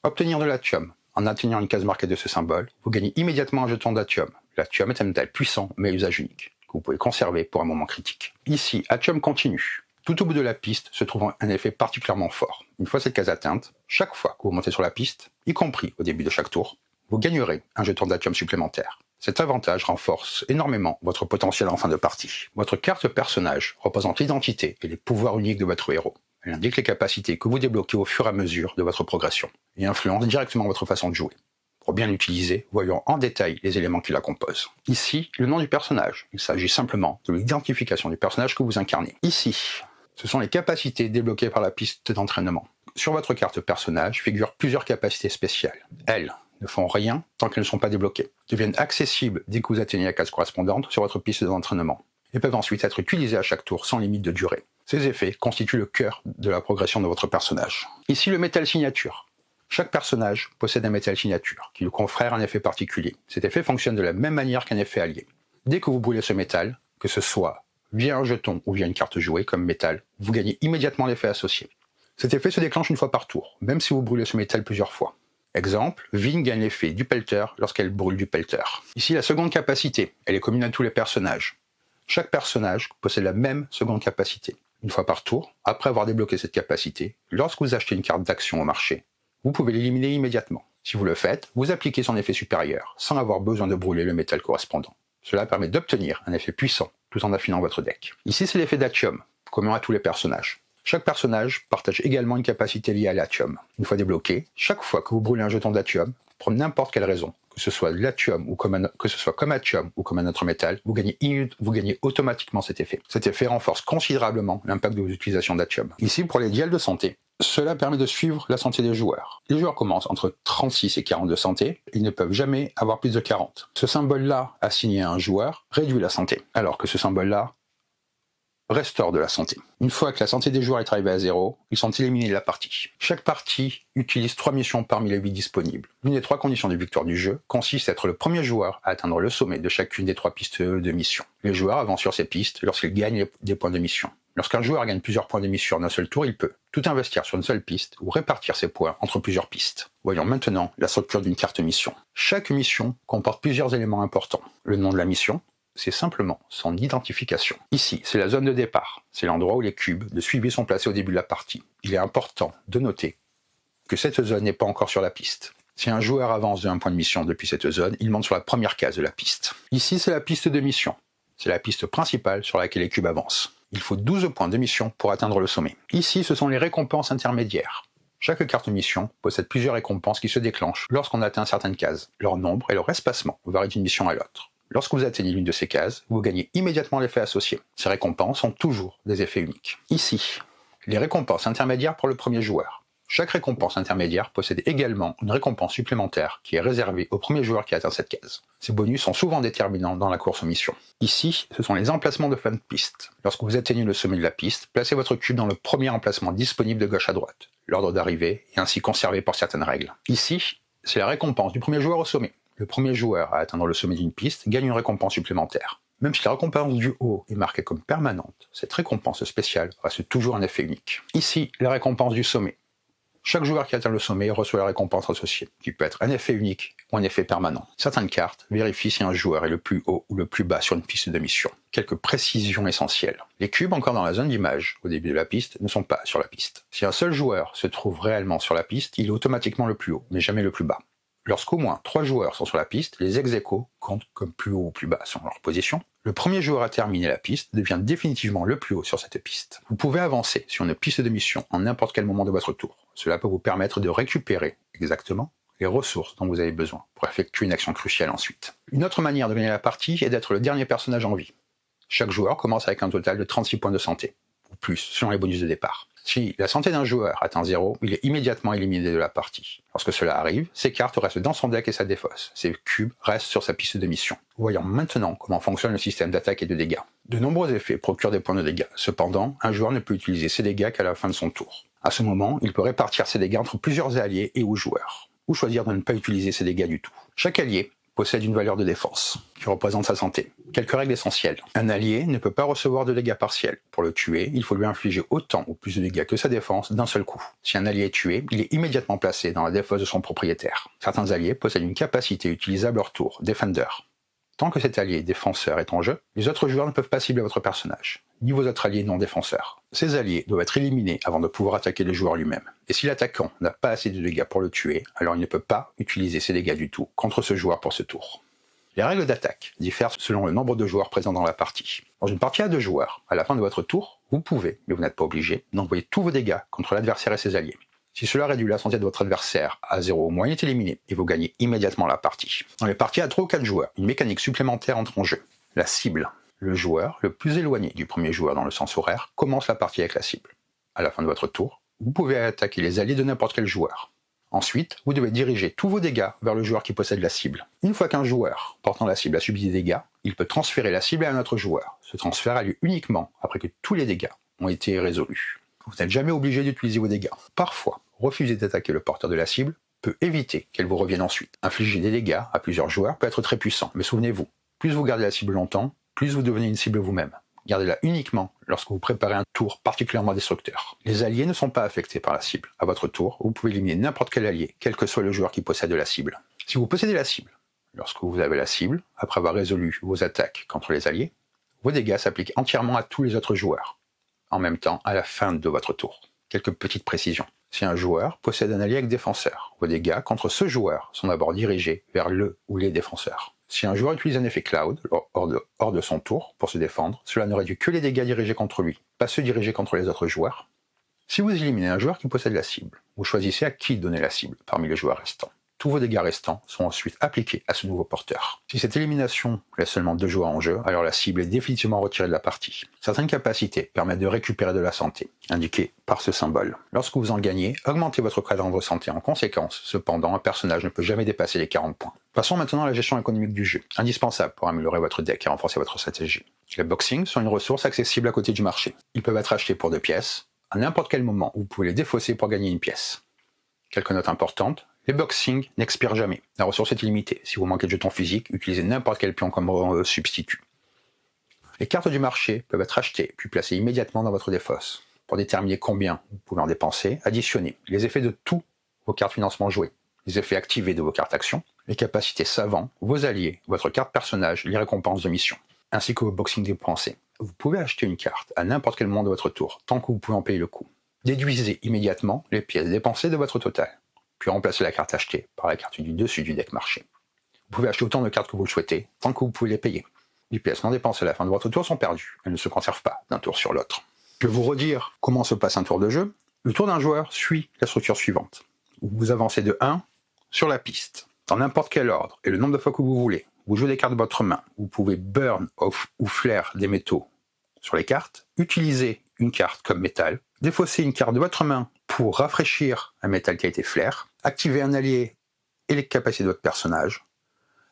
obtenir de l'atium. En atteignant une case marquée de ce symbole, vous gagnez immédiatement un jeton d'Atium. L'Atium est un métal puissant mais à usage unique, que vous pouvez conserver pour un moment critique. Ici, Atium continue. Tout au bout de la piste se trouve un effet particulièrement fort. Une fois cette case atteinte, chaque fois que vous montez sur la piste, y compris au début de chaque tour, vous gagnerez un jeton d'Atium supplémentaire. Cet avantage renforce énormément votre potentiel en fin de partie. Votre carte personnage représente l'identité et les pouvoirs uniques de votre héros. Elle indique les capacités que vous débloquez au fur et à mesure de votre progression et influence directement votre façon de jouer. Pour bien l'utiliser, voyons en détail les éléments qui la composent. Ici, le nom du personnage. Il s'agit simplement de l'identification du personnage que vous incarnez. Ici, ce sont les capacités débloquées par la piste d'entraînement. Sur votre carte personnage figurent plusieurs capacités spéciales. Elles ne font rien tant qu'elles ne sont pas débloquées, deviennent accessibles dès que vous atteignez la case correspondante sur votre piste d'entraînement, et peuvent ensuite être utilisées à chaque tour sans limite de durée. Ces effets constituent le cœur de la progression de votre personnage. Ici, le métal signature. Chaque personnage possède un métal signature, qui lui confère un effet particulier. Cet effet fonctionne de la même manière qu'un effet allié. Dès que vous brûlez ce métal, que ce soit via un jeton ou via une carte jouée comme métal, vous gagnez immédiatement l'effet associé. Cet effet se déclenche une fois par tour, même si vous brûlez ce métal plusieurs fois. Exemple, Vin gagne l'effet du pelter lorsqu'elle brûle du pelter. Ici, la seconde capacité, elle est commune à tous les personnages. Chaque personnage possède la même seconde capacité. Une fois par tour, après avoir débloqué cette capacité, lorsque vous achetez une carte d'action au marché, vous pouvez l'éliminer immédiatement. Si vous le faites, vous appliquez son effet supérieur, sans avoir besoin de brûler le métal correspondant. Cela permet d'obtenir un effet puissant, tout en affinant votre deck. Ici, c'est l'effet d'Atium, commun à tous les personnages. Chaque personnage partage également une capacité liée à l'Atium. Une fois débloqué, chaque fois que vous brûlez un jeton d'Atium, pour n'importe quelle raison, que ce soit l'Atium ou que ce soit comme Atium ou comme un autre métal, vous gagnez automatiquement cet effet. Cet effet renforce considérablement l'impact de vos utilisations d'Atium. Ici, pour les dials de santé, cela permet de suivre la santé des joueurs. Les joueurs commencent entre 36 et 40 de santé, ils ne peuvent jamais avoir plus de 40. Ce symbole-là, assigné à un joueur, réduit la santé, alors que ce symbole-là restaure de la santé. Une fois que la santé des joueurs est arrivée à 0, ils sont éliminés de la partie. Chaque partie utilise 3 missions parmi les 8 disponibles. L'une des 3 conditions de victoire du jeu consiste à être le premier joueur à atteindre le sommet de chacune des 3 pistes de mission. Les joueurs avancent sur ces pistes lorsqu'ils gagnent des points de mission. Lorsqu'un joueur gagne plusieurs points de mission en un seul tour, il peut tout investir sur une seule piste ou répartir ses points entre plusieurs pistes. Voyons maintenant la structure d'une carte mission. Chaque mission comporte plusieurs éléments importants. Le nom de la mission, c'est simplement son identification. Ici, c'est la zone de départ. C'est l'endroit où les cubes de suivi sont placés au début de la partie. Il est important de noter que cette zone n'est pas encore sur la piste. Si un joueur avance de 1 point de mission depuis cette zone, il monte sur la première case de la piste. Ici, c'est la piste de mission. C'est la piste principale sur laquelle les cubes avancent. Il faut 12 points de mission pour atteindre le sommet. Ici, ce sont les récompenses intermédiaires. Chaque carte mission possède plusieurs récompenses qui se déclenchent lorsqu'on atteint certaines cases. Leur nombre et leur espacement varient d'une mission à l'autre. Lorsque vous atteignez l'une de ces cases, vous gagnez immédiatement l'effet associé. Ces récompenses ont toujours des effets uniques. Ici, les récompenses intermédiaires pour le premier joueur. Chaque récompense intermédiaire possède également une récompense supplémentaire qui est réservée au premier joueur qui atteint cette case. Ces bonus sont souvent déterminants dans la course aux missions. Ici, ce sont les emplacements de fin de piste. Lorsque vous atteignez le sommet de la piste, placez votre cube dans le premier emplacement disponible de gauche à droite. L'ordre d'arrivée est ainsi conservé pour certaines règles. Ici, c'est la récompense du premier joueur au sommet. Le premier joueur à atteindre le sommet d'une piste gagne une récompense supplémentaire. Même si la récompense du haut est marquée comme permanente, cette récompense spéciale reste toujours un effet unique. Ici, la récompense du sommet. Chaque joueur qui atteint le sommet reçoit la récompense associée, qui peut être un effet unique ou un effet permanent. Certaines cartes vérifient si un joueur est le plus haut ou le plus bas sur une piste de mission. Quelques précisions essentielles. Les cubes encore dans la zone d'image, au début de la piste, ne sont pas sur la piste. Si un seul joueur se trouve réellement sur la piste, il est automatiquement le plus haut, mais jamais le plus bas. Lorsqu'au moins 3 joueurs sont sur la piste, les ex-aequo comptent comme plus haut ou plus bas sur leur position. Le premier joueur à terminer la piste devient définitivement le plus haut sur cette piste. Vous pouvez avancer sur une piste de mission en n'importe quel moment de votre tour. Cela peut vous permettre de récupérer exactement les ressources dont vous avez besoin pour effectuer une action cruciale ensuite. Une autre manière de gagner la partie est d'être le dernier personnage en vie. Chaque joueur commence avec un total de 36 points de santé, ou plus selon les bonus de départ. Si la santé d'un joueur atteint 0, il est immédiatement éliminé de la partie. Lorsque cela arrive, ses cartes restent dans son deck et sa défausse. Ses cubes restent sur sa piste de mission. Voyons maintenant comment fonctionne le système d'attaque et de dégâts. De nombreux effets procurent des points de dégâts. Cependant, un joueur ne peut utiliser ses dégâts qu'à la fin de son tour. À ce moment, il peut répartir ses dégâts entre plusieurs alliés et ou joueurs, ou choisir de ne pas utiliser ses dégâts du tout. Chaque allié possède une valeur de défense, qui représente sa santé. Quelques règles essentielles. Un allié ne peut pas recevoir de dégâts partiels. Pour le tuer, il faut lui infliger autant ou plus de dégâts que sa défense d'un seul coup. Si un allié est tué, il est immédiatement placé dans la défausse de son propriétaire. Certains alliés possèdent une capacité utilisable hors tour, Defender. Tant que cet allié défenseur est en jeu, les autres joueurs ne peuvent pas cibler votre personnage, ni vos autres alliés non défenseurs. Ces alliés doivent être éliminés avant de pouvoir attaquer le joueur lui-même. Et si l'attaquant n'a pas assez de dégâts pour le tuer, alors il ne peut pas utiliser ses dégâts du tout contre ce joueur pour ce tour. Les règles d'attaque diffèrent selon le nombre de joueurs présents dans la partie. Dans une partie à 2 joueurs, à la fin de votre tour, vous pouvez, mais vous n'êtes pas obligé, d'envoyer tous vos dégâts contre l'adversaire et ses alliés. Si cela réduit la santé de votre adversaire à 0 ou moins, il est éliminé et vous gagnez immédiatement la partie. Dans les parties à 3 ou 4 joueurs, une mécanique supplémentaire entre en jeu. La cible. Le joueur le plus éloigné du premier joueur dans le sens horaire commence la partie avec la cible. À la fin de votre tour, vous pouvez attaquer les alliés de n'importe quel joueur. Ensuite, vous devez diriger tous vos dégâts vers le joueur qui possède la cible. Une fois qu'un joueur portant la cible a subi des dégâts, il peut transférer la cible à un autre joueur. Ce transfert a lieu uniquement après que tous les dégâts ont été résolus. Vous n'êtes jamais obligé d'utiliser vos dégâts. Parfois, refuser d'attaquer le porteur de la cible peut éviter qu'elle vous revienne ensuite. Infliger des dégâts à plusieurs joueurs peut être très puissant, mais souvenez-vous, plus vous gardez la cible longtemps, plus vous devenez une cible vous-même. Gardez-la uniquement lorsque vous préparez un tour particulièrement destructeur. Les alliés ne sont pas affectés par la cible. À votre tour, vous pouvez éliminer n'importe quel allié, quel que soit le joueur qui possède la cible. Si vous possédez la cible, lorsque vous avez la cible, après avoir résolu vos attaques contre les alliés, vos dégâts s'appliquent entièrement à tous les autres joueurs, en même temps à la fin de votre tour. Quelques petites précisions. Si un joueur possède un allié avec défenseur, vos dégâts contre ce joueur sont d'abord dirigés vers le ou les défenseurs. Si un joueur utilise un effet Cloud hors de son tour pour se défendre, cela ne réduit que les dégâts dirigés contre lui, pas ceux dirigés contre les autres joueurs. Si vous éliminez un joueur qui possède la cible, vous choisissez à qui donner la cible parmi les joueurs restants. Tous vos dégâts restants sont ensuite appliqués à ce nouveau porteur. Si cette élimination laisse seulement 2 joueurs en jeu, alors la cible est définitivement retirée de la partie. Certaines capacités permettent de récupérer de la santé, indiquées par ce symbole. Lorsque vous en gagnez, augmentez votre cadran de santé en conséquence. Cependant, un personnage ne peut jamais dépasser les 40 points. Passons maintenant à la gestion économique du jeu, indispensable pour améliorer votre deck et renforcer votre stratégie. Les boxings sont une ressource accessible à côté du marché. Ils peuvent être achetés pour 2 pièces. À n'importe quel moment, vous pouvez les défausser pour gagner une pièce. Quelques notes importantes. Les boxings n'expirent jamais. La ressource est illimitée. Si vous manquez de jetons physiques, utilisez n'importe quel pion comme substitut. Les cartes du marché peuvent être achetées puis placées immédiatement dans votre défausse. Pour déterminer combien vous pouvez en dépenser, additionnez les effets de tous vos cartes financement jouées, les effets activés de vos cartes actions, les capacités savants, vos alliés, votre carte personnage, les récompenses de mission, ainsi que vos boxings dépensés. Vous pouvez acheter une carte à n'importe quel moment de votre tour, tant que vous pouvez en payer le coût. Déduisez immédiatement les pièces dépensées de votre total, puis remplacez la carte achetée par la carte du dessus du deck marché. Vous pouvez acheter autant de cartes que vous le souhaitez, tant que vous pouvez les payer. Les pièces non dépensées à la fin de votre tour sont perdues, elles ne se conservent pas d'un tour sur l'autre. Je vais vous redire comment se passe un tour de jeu. Le tour d'un joueur suit la structure suivante. Vous avancez de 1 sur la piste, dans n'importe quel ordre, et le nombre de fois que vous voulez. Vous jouez des cartes de votre main, vous pouvez burn off ou flair des métaux sur les cartes, utiliser une carte comme métal, défausser une carte de votre main pour rafraîchir un métal qui a été flair, activer un allié et les capacités de votre personnage,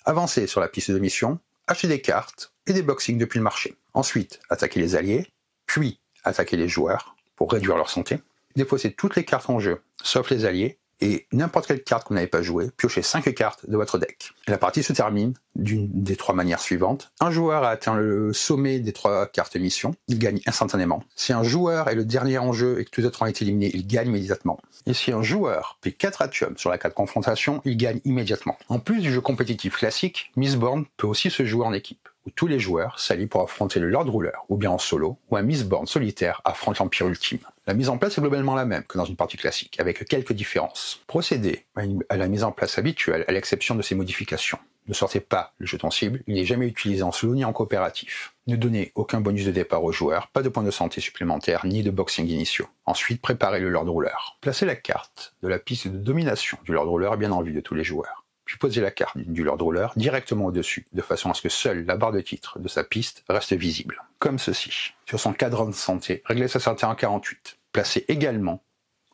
avancer sur la piste de mission, acheter des cartes et des boxings depuis le marché. Ensuite, attaquer les alliés, puis attaquer les joueurs pour réduire leur santé, défausser toutes les cartes en jeu, sauf les alliés, et n'importe quelle carte que vous n'avez pas jouée, piochez 5 cartes de votre deck. La partie se termine d'une des 3 manières suivantes. Un joueur a atteint le sommet des 3 cartes mission, il gagne instantanément. Si un joueur est le dernier en jeu et que tous les autres ont été éliminés, il gagne immédiatement. Et si un joueur paie 4 atiums sur la carte confrontation, il gagne immédiatement. En plus du jeu compétitif classique, Mistborn peut aussi se jouer en équipe, où tous les joueurs s'allient pour affronter le Lord Ruler, ou bien en solo, ou un Mistborn solitaire affronte l'Empire Ultime. La mise en place est globalement la même que dans une partie classique, avec quelques différences. Procédez à la mise en place habituelle, à l'exception de ces modifications. Ne sortez pas le jeton cible, il n'est jamais utilisé en solo ni en coopératif. Ne donnez aucun bonus de départ aux joueurs, pas de points de santé supplémentaires ni de boxing initiaux. Ensuite, préparez le Lord Ruler. Placez la carte de la piste de domination du Lord Ruler bien en vue de tous les joueurs. Puis posez la carte du Lord Ruler directement au-dessus, de façon à ce que seule la barre de titre de sa piste reste visible. Comme ceci. Sur son cadran de santé, réglez sa santé en 48. Placez également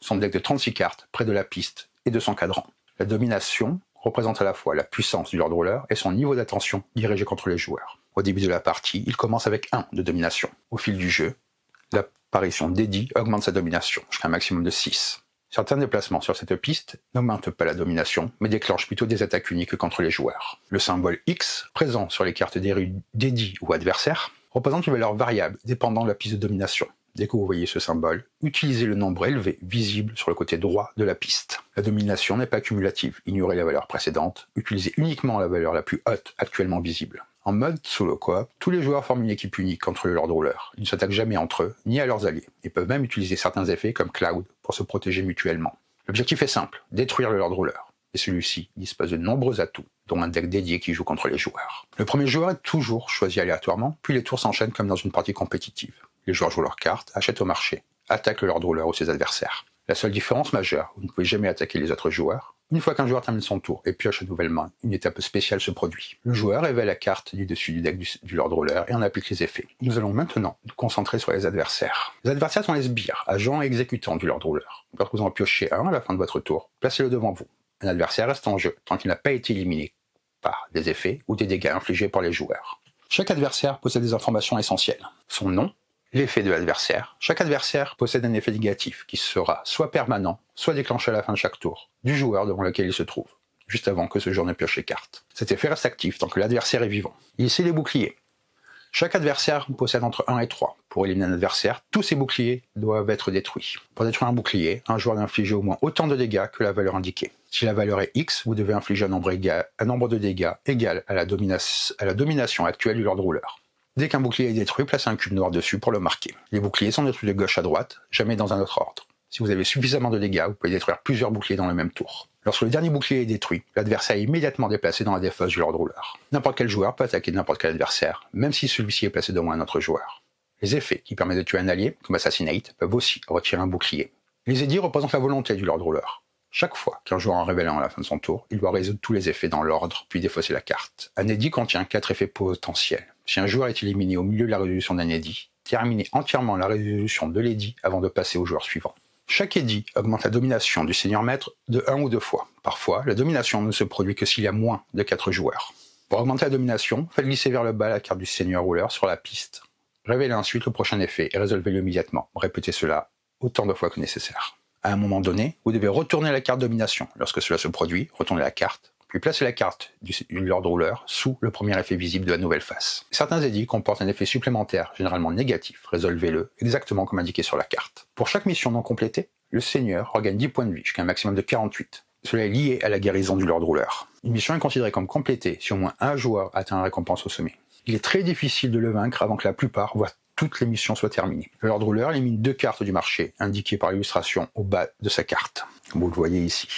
son deck de 36 cartes près de la piste et de son cadran. La domination représente à la fois la puissance du Lord Ruler et son niveau d'attention dirigé contre les joueurs. Au début de la partie, il commence avec 1 de domination. Au fil du jeu, l'apparition d'Eddie augmente sa domination jusqu'à un maximum de 6. Certains déplacements sur cette piste n'augmentent pas la domination, mais déclenchent plutôt des attaques uniques contre les joueurs. Le symbole X, présent sur les cartes des rues dédiées ou adversaires, représente une valeur variable dépendant de la piste de domination. Dès que vous voyez ce symbole, utilisez le nombre élevé visible sur le côté droit de la piste. La domination n'est pas cumulative, ignorez la valeur précédente, utilisez uniquement la valeur la plus haute actuellement visible. En mode solo coop, tous les joueurs forment une équipe unique contre le Lord Ruler. Ils ne s'attaquent jamais entre eux, ni à leurs alliés, et peuvent même utiliser certains effets comme Cloud pour se protéger mutuellement. L'objectif est simple, détruire le Lord Ruler. Et celui-ci dispose de nombreux atouts, dont un deck dédié qui joue contre les joueurs. Le premier joueur est toujours choisi aléatoirement, puis les tours s'enchaînent comme dans une partie compétitive. Les joueurs jouent leurs cartes, achètent au marché, attaquent le Lord Ruler ou ses adversaires. La seule différence majeure, vous ne pouvez jamais attaquer les autres joueurs. Une fois qu'un joueur termine son tour et pioche une nouvelle main, une étape spéciale se produit. Le joueur révèle la carte du dessus du deck du Lord Ruler et en applique les effets. Nous allons maintenant nous concentrer sur les adversaires. Les adversaires sont les sbires, agents et exécutants du Lord Ruler. Lorsque vous en piochez un à la fin de votre tour, placez-le devant vous. Un adversaire reste en jeu tant qu'il n'a pas été éliminé par des effets ou des dégâts infligés par les joueurs. Chaque adversaire possède des informations essentielles. Son nom, l'effet de l'adversaire. Chaque adversaire possède un effet négatif qui sera soit permanent, soit déclenché à la fin de chaque tour, du joueur devant lequel il se trouve, juste avant que ce joueur ne pioche les cartes. Cet effet reste actif tant que l'adversaire est vivant. Ici les boucliers. Chaque adversaire possède entre 1 et 3. Pour éliminer un adversaire, tous ses boucliers doivent être détruits. Pour détruire un bouclier, un joueur doit infliger au moins autant de dégâts que la valeur indiquée. Si la valeur est X, vous devez infliger un nombre de dégâts égal à la domination actuelle du Lord Ruler. Dès qu'un bouclier est détruit, placez un cube noir dessus pour le marquer. Les boucliers sont détruits de gauche à droite, jamais dans un autre ordre. Si vous avez suffisamment de dégâts, vous pouvez détruire plusieurs boucliers dans le même tour. Lorsque le dernier bouclier est détruit, l'adversaire est immédiatement déplacé dans la défausse du Lord Ruler. N'importe quel joueur peut attaquer n'importe quel adversaire, même si celui-ci est placé devant un autre joueur. Les effets qui permettent de tuer un allié, comme Assassinate, peuvent aussi retirer un bouclier. Les édits représentent la volonté du Lord Ruler. Chaque fois qu'un joueur en révèle un à la fin de son tour, il doit résoudre tous les effets dans l'ordre, puis défausser la carte. Un édit contient 4 effets potentiels. Si un joueur est éliminé au milieu de la résolution d'un édit, terminez entièrement la résolution de l'édit avant de passer au joueur suivant. Chaque édit augmente la domination du seigneur maître de 1 ou 2 fois. Parfois, la domination ne se produit que s'il y a moins de 4 joueurs. Pour augmenter la domination, faites glisser vers le bas la carte du seigneur ruler sur la piste. Révélez ensuite le prochain effet et résolvez-le immédiatement. Répétez cela autant de fois que nécessaire. À un moment donné, vous devez retourner la carte domination. Lorsque cela se produit, retournez la carte, puis placez la carte du Lord Ruler sous le premier effet visible de la nouvelle face. Certains édits comportent un effet supplémentaire, généralement négatif. Résolvez-le exactement comme indiqué sur la carte. Pour chaque mission non complétée, le seigneur regagne 10 points de vie jusqu'à un maximum de 48. Cela est lié à la guérison du Lord Ruler. Une mission est considérée comme complétée si au moins un joueur atteint la récompense au sommet. Il est très difficile de le vaincre avant que la plupart, voire toutes les missions soient terminées. Le Lord Ruler élimine 2 cartes du marché, indiquées par l'illustration au bas de sa carte. Vous le voyez ici.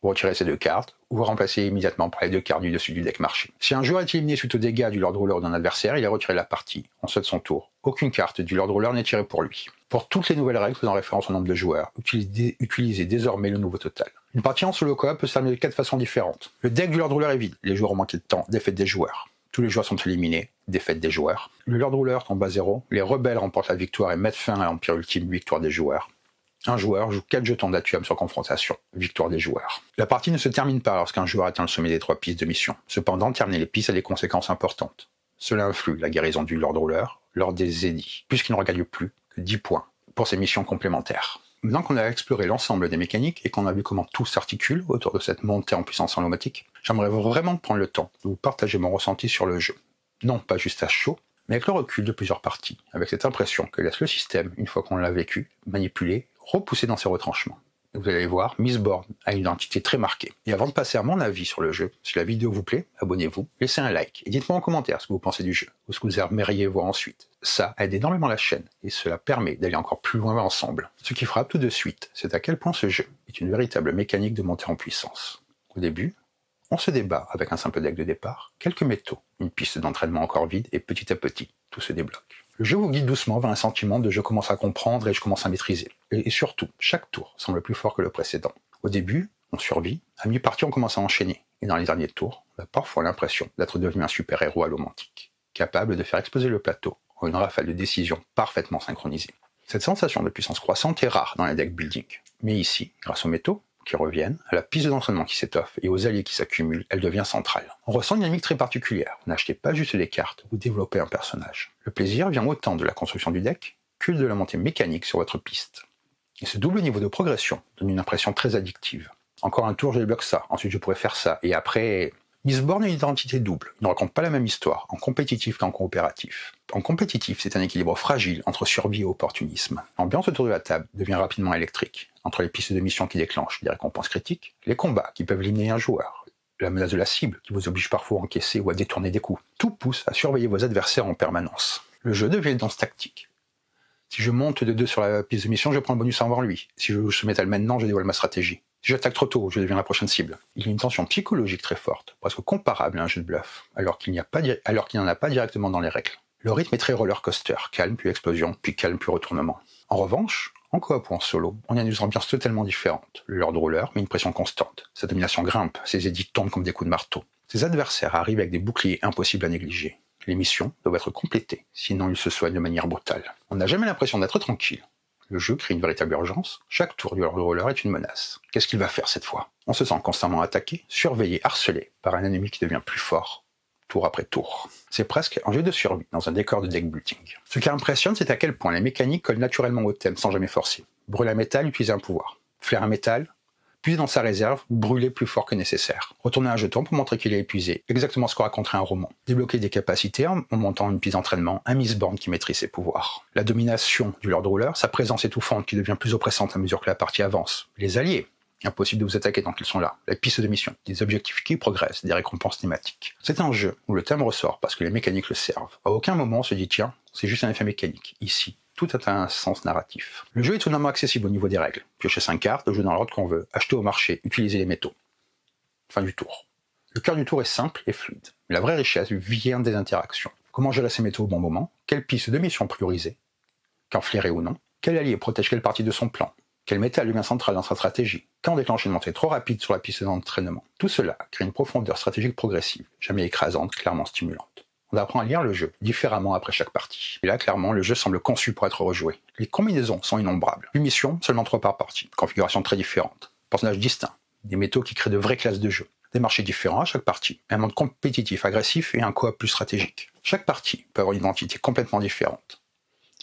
Vous retirez ces 2 cartes, ou vous remplacez immédiatement par les 2 cartes du dessus du deck marché. Si un joueur est éliminé suite aux dégâts du Lord Ruler ou d'un adversaire, il a retiré la partie. En de son tour, aucune carte du Lord Ruler n'est tirée pour lui. Pour toutes les nouvelles règles faisant référence au nombre de joueurs, utilisez désormais le nouveau total. Une partie en solo coop peut se terminer de 4 façons différentes. Le deck du Lord Ruler est vide, les joueurs ont manqué de temps, défaite des joueurs. Tous les joueurs sont éliminés, défaite des joueurs. Le Lord Ruler tombe à 0, les rebelles remportent la victoire et mettent fin à l'Empire Ultime, victoire des joueurs. Un joueur joue 4 jetons d'Atuum sur confrontation, victoire des joueurs. La partie ne se termine pas lorsqu'un joueur atteint le sommet des 3 pistes de mission. Cependant, terminer les pistes a des conséquences importantes. Cela influe la guérison du Lord Ruler lors des édits, puisqu'il ne regagne plus que 10 points pour ses missions complémentaires. Maintenant qu'on a exploré l'ensemble des mécaniques et qu'on a vu comment tout s'articule autour de cette montée en puissance emblématique, j'aimerais vraiment prendre le temps de vous partager mon ressenti sur le jeu. Non pas juste à chaud, mais avec le recul de plusieurs parties, avec cette impression que laisse le système, une fois qu'on l'a vécu, manipulé, repoussé dans ses retranchements. Et vous allez voir, Mistborn a une identité très marquée. Et avant de passer à mon avis sur le jeu, si la vidéo vous plaît, abonnez-vous, laissez un like et dites-moi en commentaire ce que vous pensez du jeu, ou ce que vous aimeriez voir ensuite. Ça aide énormément la chaîne, et cela permet d'aller encore plus loin ensemble. Ce qui frappe tout de suite, c'est à quel point ce jeu est une véritable mécanique de montée en puissance. Au début, on se débat avec un simple deck de départ, quelques métaux, une piste d'entraînement encore vide, et petit à petit, tout se débloque. Le jeu vous guide doucement vers un sentiment de je commence à comprendre et je commence à maîtriser. Et surtout, chaque tour semble plus fort que le précédent. Au début, on survit, à mi-partie on commence à enchaîner, et dans les derniers tours, on a parfois l'impression d'être devenu un super-héros allomantique, capable de faire exploser le plateau en une rafale de décisions parfaitement synchronisées. Cette sensation de puissance croissante est rare dans les deck building, mais ici, grâce aux métaux qui reviennent, à la piste d'entraînement qui s'étoffe et aux alliés qui s'accumulent, elle devient centrale. On ressent une dynamique très particulière. Vous n'achetez pas juste des cartes, vous développez un personnage. Le plaisir vient autant de la construction du deck que de la montée mécanique sur votre piste. Et ce double niveau de progression donne une impression très addictive. Encore un tour, je débloque ça, ensuite je pourrais faire ça, et après... Mistborn est une identité double, il ne raconte pas la même histoire, en compétitif qu'en coopératif. En compétitif, c'est un équilibre fragile entre survie et opportunisme. L'ambiance autour de la table devient rapidement électrique, entre les pistes de mission qui déclenchent des récompenses critiques, les combats qui peuvent éliminer un joueur, la menace de la cible qui vous oblige parfois à encaisser ou à détourner des coups. Tout pousse à surveiller vos adversaires en permanence. Le jeu devient une danse tactique. Si je monte de 2 sur la piste de mission, je prends le bonus avant lui. Si je joue ce métal maintenant, je dévoile ma stratégie. Si j'attaque trop tôt, je deviens la prochaine cible. Il y a une tension psychologique très forte, presque comparable à un jeu de bluff, alors qu'il n'y en a pas directement dans les règles. Le rythme est très roller coaster, calme puis explosion, puis calme puis retournement. En revanche, en coop ou en solo, on a une ambiance totalement différente. Le Lord Ruler met une pression constante. Sa domination grimpe, ses édits tombent comme des coups de marteau. Ses adversaires arrivent avec des boucliers impossibles à négliger. Les missions doivent être complétées, sinon ils se soignent de manière brutale. On n'a jamais l'impression d'être tranquille. Le jeu crée une véritable urgence. Chaque tour du Lord Ruler est une menace. Qu'est-ce qu'il va faire cette fois? On se sent constamment attaqué, surveillé, harcelé par un ennemi qui devient plus fort, tour après tour. C'est presque un jeu de survie dans un décor de deck building. Ce qui impressionne, c'est à quel point les mécaniques collent naturellement au thème sans jamais forcer. Brûler un métal, utiliser un pouvoir. Flaire un métal, puiser dans sa réserve, brûler plus fort que nécessaire. Retourner un jeton pour montrer qu'il est épuisé, exactement ce qu'on raconterait un roman. Débloquer des capacités en montant une piste d'entraînement, un Mistborn qui maîtrise ses pouvoirs. La domination du Lord Ruler, sa présence étouffante qui devient plus oppressante à mesure que la partie avance. Les alliés, impossible de vous attaquer tant qu'ils sont là. La piste de mission, des objectifs qui progressent, des récompenses thématiques. C'est un jeu où le thème ressort parce que les mécaniques le servent. À aucun moment on se dit tiens, c'est juste un effet mécanique. Ici, tout a un sens narratif. Le jeu est totalement accessible au niveau des règles. Piocher 5 cartes, jouer dans l'ordre qu'on veut, acheter au marché, utiliser les métaux. Fin du tour. Le cœur du tour est simple et fluide. La vraie richesse vient des interactions. Comment gérer ces métaux au bon moment? Quelle piste de mission prioriser? Quand flairer ou non? Quel allié protège quelle partie de son plan? Quel métal devient central dans sa stratégie? Quand déclencher une montée trop rapide sur la piste d'entraînement? Tout cela crée une profondeur stratégique progressive, jamais écrasante, clairement stimulante. On apprend à lire le jeu différemment après chaque partie. Et là, clairement, le jeu semble conçu pour être rejoué. Les combinaisons sont innombrables. Une mission, seulement 3 par partie. Configuration très différente. Personnages distincts. Des métaux qui créent de vraies classes de jeu. Des marchés différents à chaque partie. Un monde compétitif agressif et un coop plus stratégique. Chaque partie peut avoir une identité complètement différente.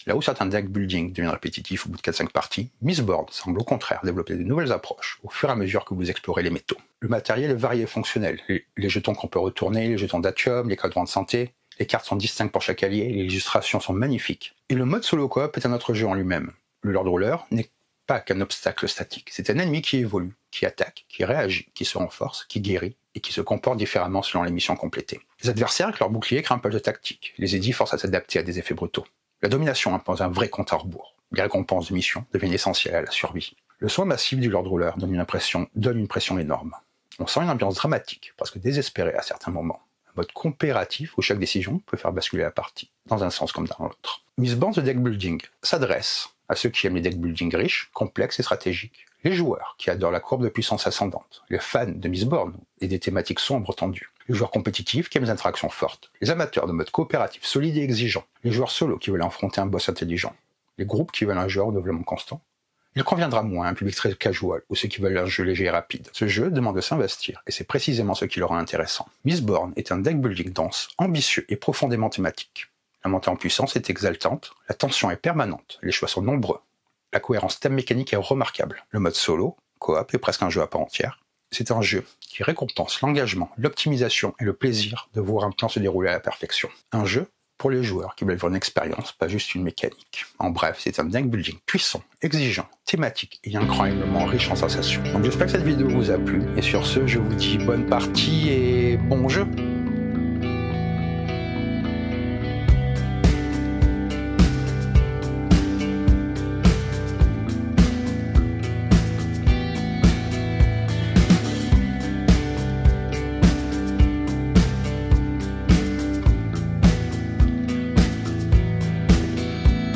Là où certains deck building deviennent répétitifs au bout de 4-5 parties, Mistborn semble au contraire développer de nouvelles approches au fur et à mesure que vous explorez les métaux. Le matériel est varié et fonctionnel. Les jetons qu'on peut retourner, les jetons d'Atium, les cadrants de santé, les cartes sont distinctes pour chaque allié, les illustrations sont magnifiques. Et le mode solo coop est un autre jeu en lui-même. Le Lord Ruler n'est pas qu'un obstacle statique, c'est un ennemi qui évolue, qui attaque, qui réagit, qui se renforce, qui guérit, et qui se comporte différemment selon les missions complétées. Les adversaires avec leur bouclier créent un peu de tactique, les édits forcent à s'adapter à des effets brutaux. La domination impose un vrai compte à rebours. Les récompenses de mission deviennent essentielles à la survie. Le soin massif du Lord Ruler donne une pression énorme. On sent une ambiance dramatique, presque désespérée à certains moments. Un mode coopératif où chaque décision peut faire basculer la partie, dans un sens comme dans l'autre. Mistborn The Deck Building s'adresse à ceux qui aiment les deck building riches, complexes et stratégiques, les joueurs qui adorent la courbe de puissance ascendante, les fans de Mistborn et des thématiques sombres tendues, les joueurs compétitifs qui aiment les interactions fortes, les amateurs de mode coopératif solide et exigeant, les joueurs solos qui veulent affronter un boss intelligent, les groupes qui veulent un jeu au développement constant. Il conviendra moins à un public très casual ou ceux qui veulent un jeu léger et rapide. Ce jeu demande de s'investir et c'est précisément ce qui le rend intéressant. Mistborn est un deck building dense, ambitieux et profondément thématique. La montée en puissance est exaltante, la tension est permanente, les choix sont nombreux. La cohérence thème mécanique est remarquable. Le mode solo, coop, est presque un jeu à part entière. C'est un jeu qui récompense l'engagement, l'optimisation et le plaisir de voir un plan se dérouler à la perfection. Un jeu pour les joueurs qui veulent voir une expérience, pas juste une mécanique. En bref, c'est un deck building puissant, exigeant, thématique et incroyablement riche en sensations. Donc j'espère que cette vidéo vous a plu, et sur ce, je vous dis bonne partie et bon jeu.